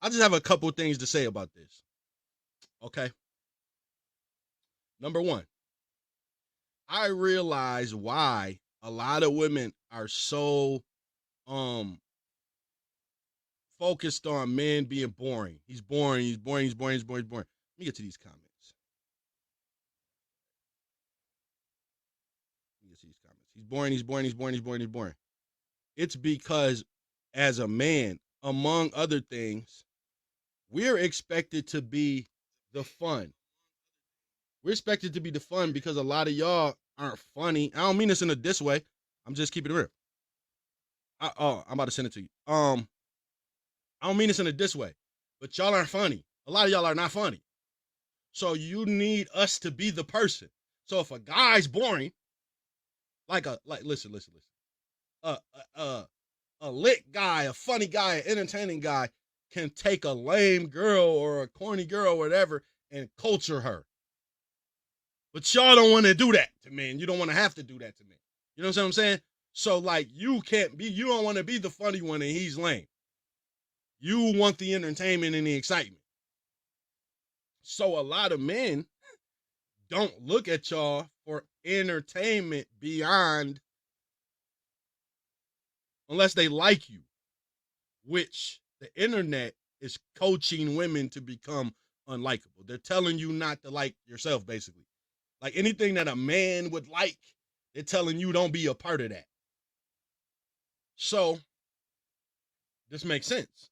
I just have a couple things to say about this. Okay. Number one, I realize why a lot of women are so um focused on men being boring. He's boring, he's boring, he's boring, he's boring, he's boring. Let me get to these comments. Let me get to these comments. He's boring, he's boring, he's boring, he's boring, he's boring. It's because as a man, among other things, we're expected to be the fun. We're expected to be the fun because a lot of y'all aren't funny. I don't mean this in a diss way. I'm just keeping it real. I'm about to send it to you. I don't mean this in a diss way, but y'all aren't funny. A lot of y'all are not funny. So you need us to be the person. So if a guy's boring, listen, a a, a, a lit guy, a funny guy, an entertaining guy can take a lame girl or a corny girl or whatever and culture her. But y'all don't want to do that to men. You don't want to have to do that to men. You know what I'm saying? So like you don't want to be the funny one and he's lame. You want the entertainment and the excitement. So a lot of men don't look at y'all for entertainment beyond, unless they like you, which the internet is coaching women to become unlikable. They're telling you not to like yourself, basically. Like anything that a man would like, they're telling you don't be a part of that. So this makes sense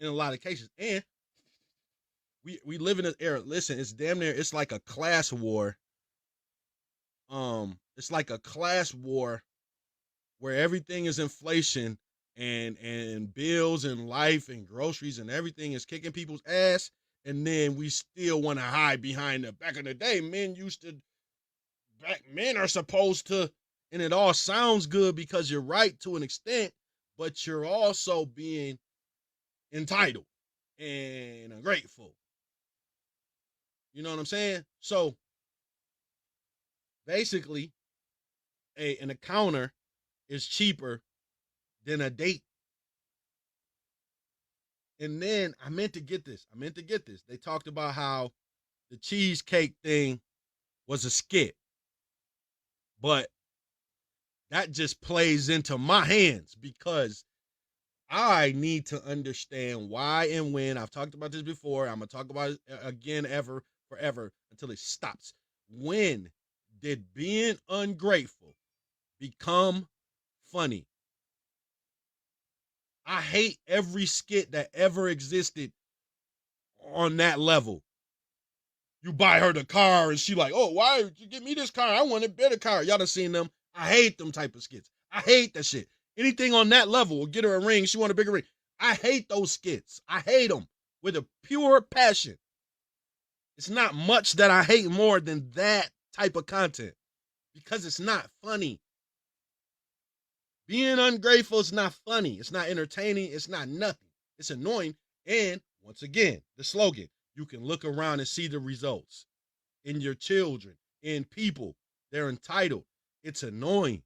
in a lot of cases. And we live in an era. Listen, it's damn near, it's like a class war. It's like a class war where everything is inflation and bills and life and groceries and everything is kicking people's ass. And then we still want to hide behind the back in the day. Men are supposed to, and it all sounds good because you're right to an extent, but you're also being entitled and ungrateful. You know what I'm saying? So basically, an encounter is cheaper than a date. And then I meant to get this. They talked about how the cheesecake thing was a skit. But that just plays into my hands because I need to understand why and when. I've talked about this before. I'm going to talk about it again forever until it stops. When did being ungrateful become funny? I hate every skit that ever existed on that level. You buy her the car and she like, oh, why did you get me this car? I want a better car. Y'all done seen them. I hate them type of skits. I hate that shit. Anything on that level will get her a ring. She want a bigger ring. I hate those skits. I hate them with a pure passion. It's not much that I hate more than that type of content because it's not funny. Being ungrateful is not funny. It's not entertaining. It's not nothing. It's annoying. And once again, the slogan, you can look around and see the results in your children, in people. They're entitled. It's annoying.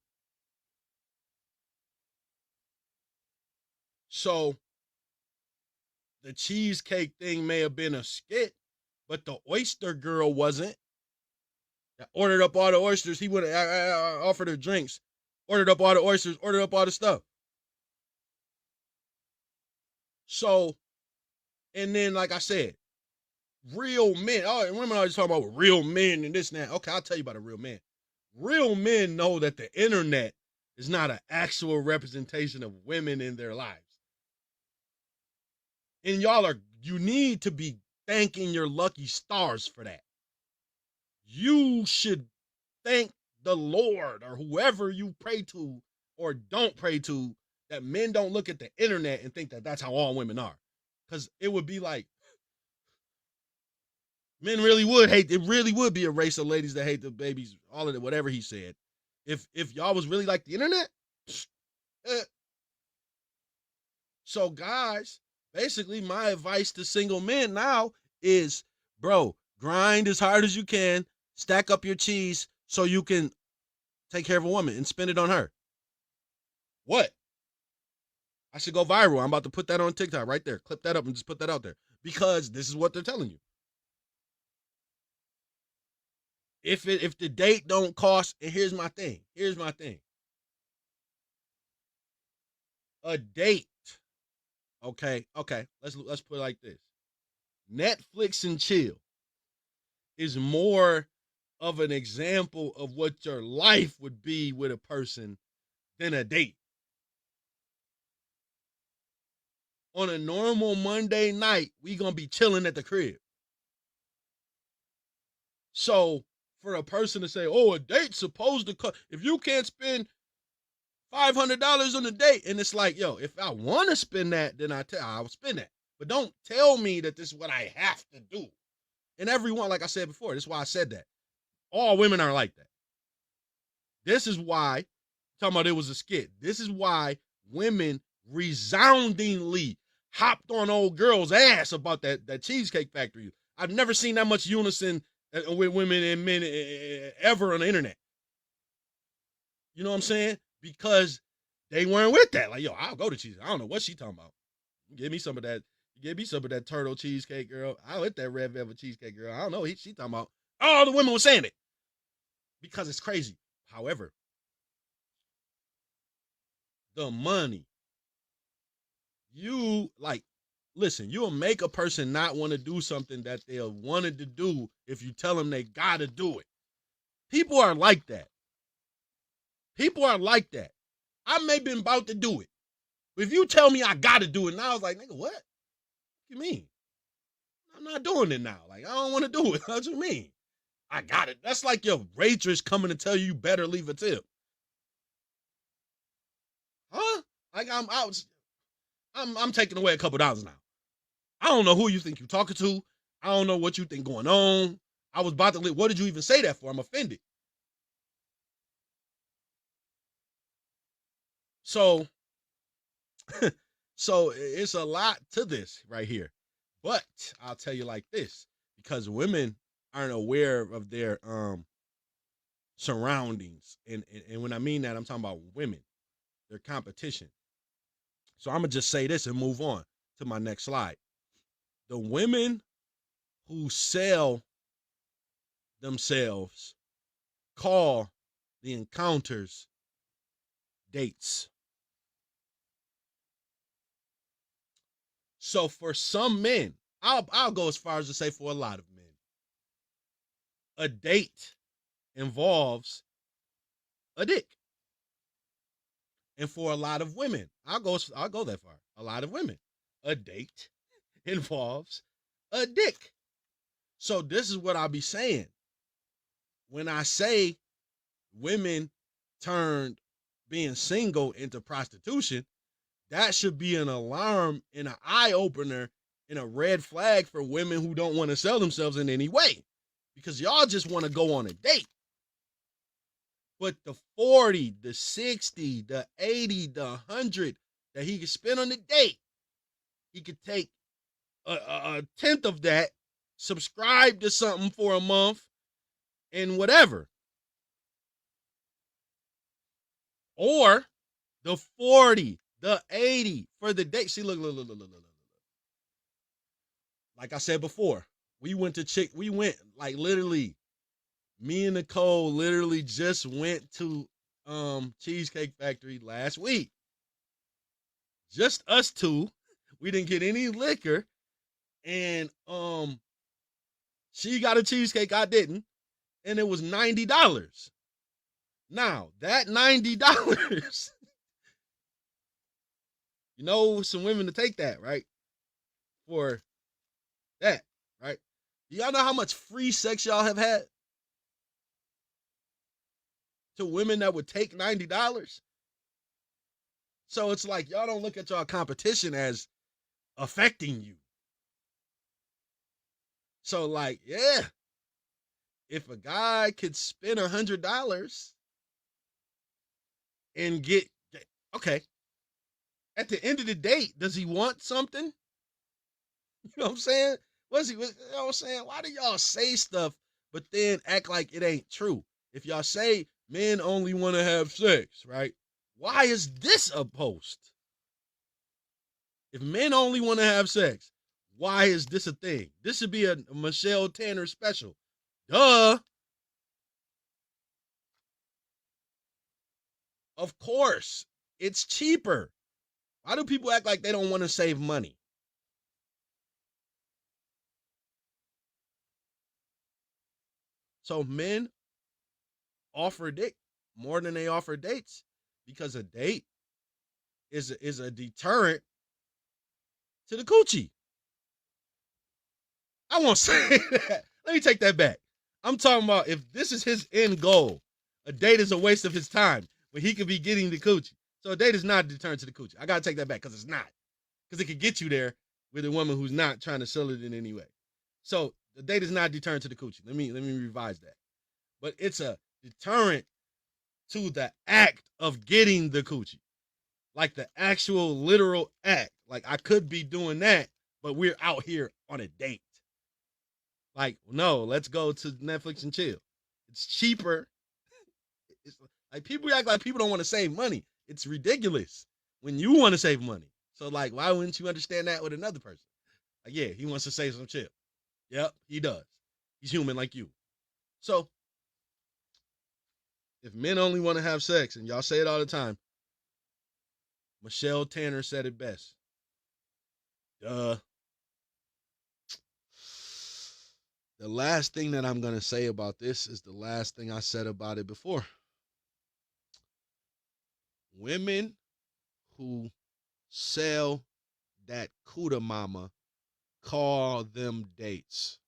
So the cheesecake thing may have been a skit, but the oyster girl wasn't. That ordered up all the oysters. He would have offered her drinks, ordered up all the oysters, ordered up all the stuff. So, and then, like I said, real men. Oh, and women always talking about real men and this and that. Okay, I'll tell you about a real man. Real men know that the internet is not an actual representation of women in their lives. And you need to be thanking your lucky stars for that. You should thank the Lord or whoever you pray to or don't pray to that men don't look at the internet and think that that's how all women are. Because it would be like, men really would hate, it really would be a race of ladies that hate the babies, all of it, whatever he said. If y'all was really like the internet. So guys, basically my advice to single men now is, bro, grind as hard as you can, stack up your cheese so you can take care of a woman and spend it on her. What? I should go viral. I'm about to put that on TikTok right there. Clip that up and just put that out there. Because this is what they're telling you. If the date don't cost, and here's my thing. A date. Okay. Let's put it like this. Netflix and chill is more of an example of what your life would be with a person than a date. On a normal Monday night, we gonna be chilling at the crib. So for a person to say, "Oh, a date's supposed to cost," if you can't spend $500 on a date, and it's like, yo, if I want to spend that, then I'll spend that. But don't tell me that this is what I have to do. And everyone, like I said before, this is why I said that. All women are like that. This is why, talking about it was a skit, this is why women resoundingly hopped on old girls' ass about that Cheesecake Factory. I've never seen that much unison with women and men ever on the internet. You know what I'm saying? Because they weren't with that. Like, yo, I'll go to cheese. I don't know what she talking about. Give me some of that. Give me some of that turtle cheesecake, girl. I'll hit that red velvet cheesecake, girl. I don't know what she talking about. All the women were saying it because it's crazy. However, the money, listen, you'll make a person not want to do something that they wanted to do if you tell them they got to do it. People are like that. I may been about to do it. But if you tell me I got to do it now, I was like, nigga, what? What you mean? I'm not doing it now. Like, I don't want to do it. What you mean? I got it. That's like your waitress coming to tell you better leave a tip. Huh? Like, I'm taking away a couple dollars now. I don't know who you think you're talking to. I don't know what you think going on. I was about to leave. What did you even say that for? I'm offended. So it's a lot to this right here. But I'll tell you like this, because women aren't aware of their surroundings. And when I mean that, I'm talking about women, their competition. So I'm going to just say this and move on to my next slide. The women who sell themselves call the encounters dates. So for some men, I'll go as far as to say for a lot of men, a date involves a dick. And for a lot of women, I'll go that far. A lot of women, a date involves a dick. So this is what I'll be saying. When I say women turned being single into prostitution, that should be an alarm and an eye opener and a red flag for women who don't want to sell themselves in any way, because y'all just want to go on a date. But the 40, the 60, the 80, the 100 that he could spend on the date, he could take a tenth of that, subscribe to something for a month, and whatever. Or the 40, the 80 for the date. See, look. Like I said before, we went like literally, me and Nicole literally just went to Cheesecake Factory last week. Just us two. We didn't get any liquor. And she got a cheesecake, I didn't. And it was $90. Now, that $90, you know, some women to take that, right? For that, right? Do y'all know how much free sex y'all have had? To women that would take $90? So it's like, y'all don't look at y'all competition as affecting you. So like, yeah, if a guy could spend $100 and get, okay, at the end of the date, does he want something? You know what I'm saying? You know what I'm saying? Why do y'all say stuff but then act like it ain't true? If y'all say men only want to have sex, right? Why is this a post? If men only want to have sex, why is this a thing? This should be a Michelle Tanner special. Duh. Of course. It's cheaper. Why do people act like they don't want to save money? So men offer dick more than they offer dates because a date is a deterrent to the coochie. I won't say that. Let me take that back. I'm talking about if this is his end goal, a date is a waste of his time when he could be getting the coochie. So a date is not a deterrent to the coochie. I gotta take that back because it's not. Because it could get you there with a woman who's not trying to sell it in any way. So the date is not a deterrent to the coochie. Let me revise that. But it's a deterrent to the act of getting the coochie. Like the actual literal act. Like I could be doing that, but we're out here on a date. Like, no, let's go to Netflix and chill. It's cheaper. It's like people act like people don't want to save money. It's ridiculous when you want to save money. So like, why wouldn't you understand that with another person? Like, yeah, he wants to save some chill. Yep, he does. He's human like you. So if men only want to have sex, and y'all say it all the time, Michelle Tanner said it best. The last thing that I'm going to say about this is the last thing I said about it before. Women who sell that Cuda mama call them dates.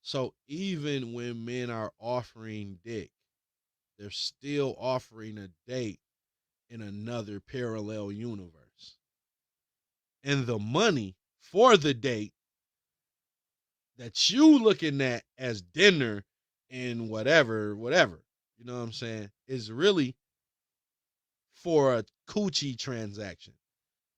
So even when men are offering dick, they're still offering a date in another parallel universe. And the money for the date that you looking at as dinner and whatever, you know what I'm saying, is really for a coochie transaction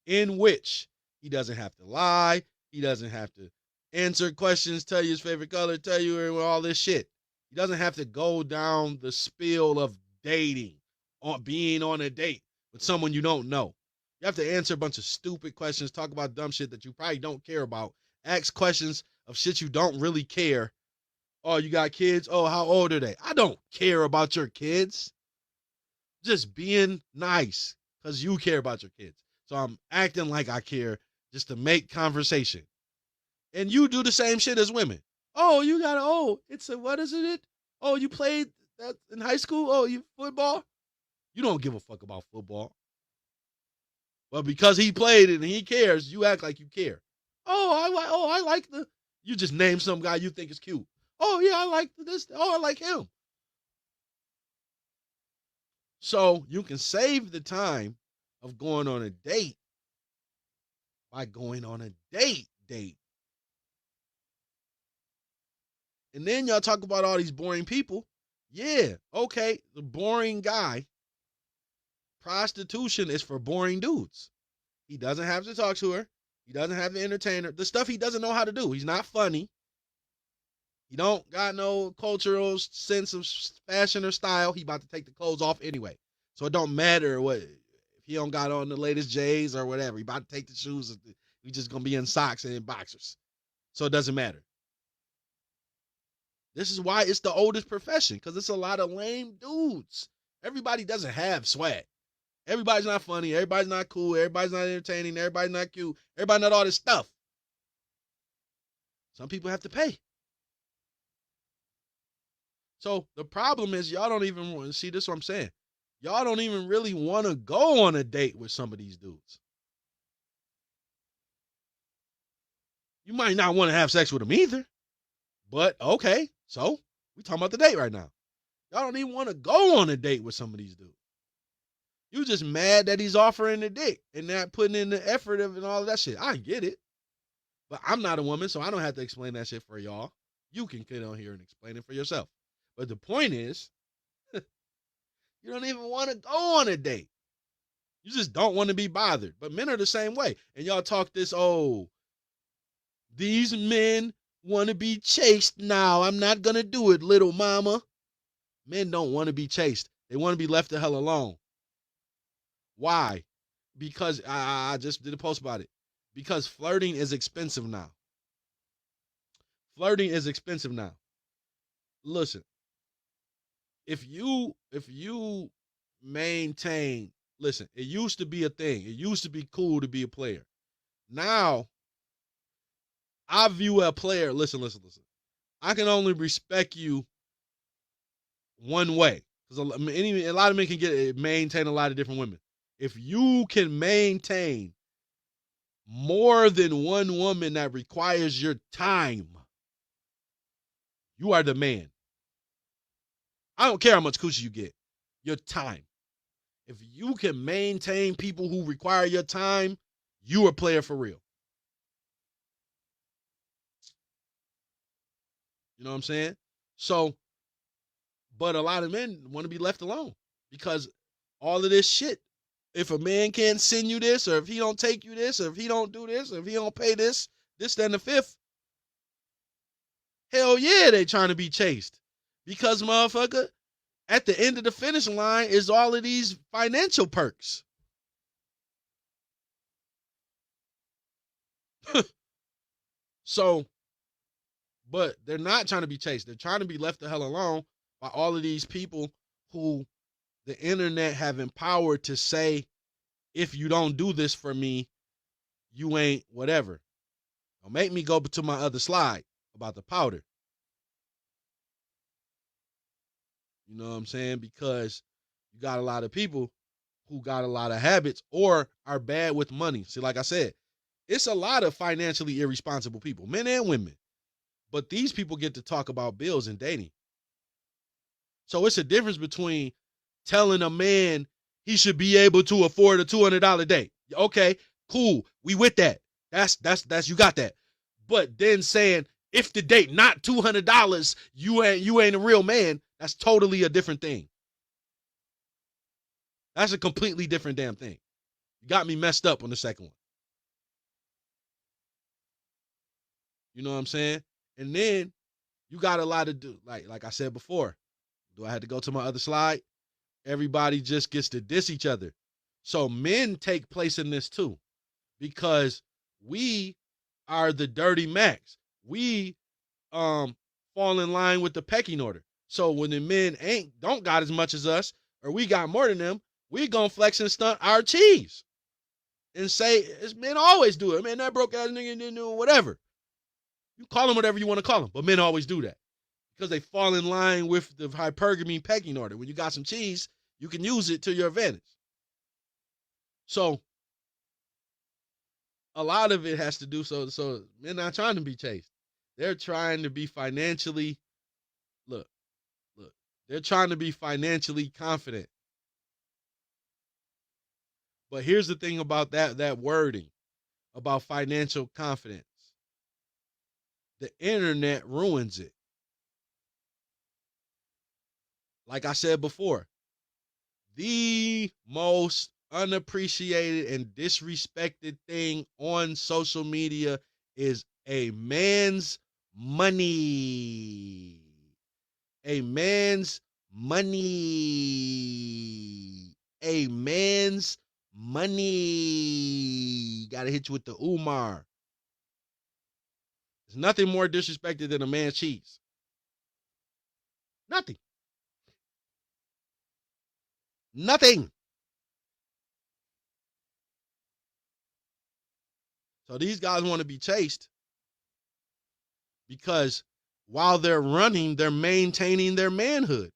in which he doesn't have to lie. He doesn't have to answer questions, tell you his favorite color, tell you all this shit. He doesn't have to go down the spiel of dating or being on a date with someone you don't know. You have to answer a bunch of stupid questions, talk about dumb shit that you probably don't care about, ask questions of shit you don't really care. Oh, you got kids? Oh, how old are they? I don't care about your kids. Just being nice because you care about your kids. So I'm acting like I care just to make conversation. And you do the same shit as women. Oh, you got it's a, what is it? Oh, you played that in high school? Oh, you football? You don't give a fuck about football. But because he played it and he cares, you act like you care. I like you just name some guy you think is cute. Oh, yeah, I like this. Oh, I like him. So you can save the time of going on a date by going on a date. And then y'all talk about all these boring people. Yeah, okay, the boring guy. Prostitution is for boring dudes. He doesn't have to talk to her. He doesn't have to entertain her. The stuff he doesn't know how to do. He's not funny. He don't got no cultural sense of fashion or style. He about to take the clothes off anyway. So it don't matter what if he don't got on the latest J's or whatever. He about to take the shoes. We just gonna be in socks and in boxers. So it doesn't matter. This is why it's the oldest profession, because it's a lot of lame dudes. Everybody doesn't have swag. Everybody's not funny. Everybody's not cool. Everybody's not entertaining. Everybody's not cute. Everybody not all this stuff. Some people have to pay. So the problem is y'all don't even want to see this. What I'm saying. Y'all don't even really want to go on a date with some of these dudes. You might not want to have sex with them either. But okay, so we talking about the date right now. Y'all don't even want to go on a date with some of these dudes. You just mad that he's offering the dick and not putting in the effort of and all of that shit. I get it. But I'm not a woman, so I don't have to explain that shit for y'all. You can get on here and explain it for yourself. But the point is, you don't even want to go on a date. You just don't want to be bothered. But men are the same way. And y'all talk this, these men want to be chased now. I'm not going to do it, little mama. Men don't want to be chased. They want to be left the hell alone. Why? because I just did a post about it. Because flirting is expensive now. Flirting is expensive now. Listen, if you maintain, listen, it used to be a thing. It used to be cool to be a player. Now, I view a player, listen. I can only respect you one way. Because a lot of men can maintain a lot of different women. If you can maintain more than one woman that requires your time, you are the man. I don't care how much coochie you get. Your time. If you can maintain people who require your time, you a player for real. You know what I'm saying? So, but a lot of men want to be left alone because all of this shit. If a man can't send you this, or if he don't take you this, or if he don't do this, or if he don't pay this, then the fifth, hell yeah, they trying to be chased. Because, motherfucker, at the end of the finish line is all of these financial perks. So, but they're not trying to be chased. They're trying to be left the hell alone by all of these people who the internet have empowered to say, if you don't do this for me, you ain't whatever. Don't make me go to my other slide about the powder. You know what I'm saying? Because you got a lot of people who got a lot of habits or are bad with money. See, like I said, it's a lot of financially irresponsible people, men and women. But these people get to talk about bills and dating. So it's a difference between telling a man he should be able to afford a $200 date. Okay, cool. We with that. That's you got that. But then saying if the date not $200, you ain't a real man. That's totally a different thing. That's a completely different damn thing. You got me messed up on the second one. You know what I'm saying? And then you got a lot of like I said before. Do I have to go to my other slide? Everybody just gets to diss each other. So men take place in this too, because we are the dirty Macs. We fall in line with the pecking order. So when the men don't got as much as us, or we got more than them, we gonna flex and stunt our cheese and say men always do it. Man, that broke ass nigga didn't do whatever. You call them whatever you want to call them, but men always do that because they fall in line with the hypergamy pecking order. When you got some cheese, you can use it to your advantage. So a lot of it has to do so men not trying to be chased. They're trying to be financially look. They're trying to be financially confident. But here's the thing about that wording about financial confidence. The internet ruins it. Like I said before, the most unappreciated and disrespected thing on social media is a man's money. A man's money. A man's money. Gotta hit you with the Umar. There's nothing more disrespected than a man's cheese. Nothing. Nothing. So these guys want to be chased because while they're running, they're maintaining their manhood.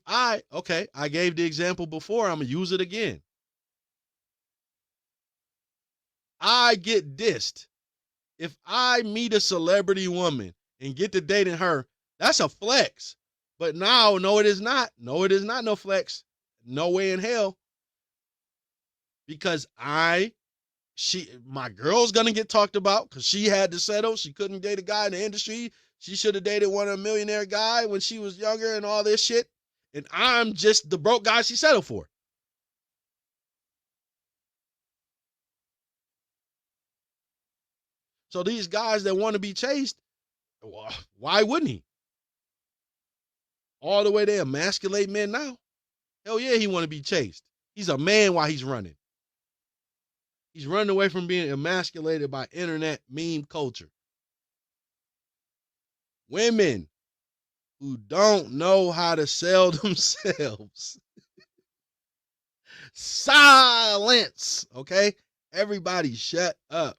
I gave the example before, I'm going to use it again. I get dissed. If I meet a celebrity woman and get to dating her, that's a flex. But now, no, it is not. No, it is not no flex. No way in hell. Because my girl's gonna get talked about because she had to settle. She couldn't date a guy in the industry. She should have dated a millionaire guy when she was younger and all this shit. And I'm just the broke guy she settled for. So these guys that want to be chased, why wouldn't he? All the way they emasculate men now. Hell yeah, he want to be chased. He's a man while he's running. He's running away from being emasculated by internet meme culture. Women who don't know how to sell themselves. Silence, okay? Everybody shut up.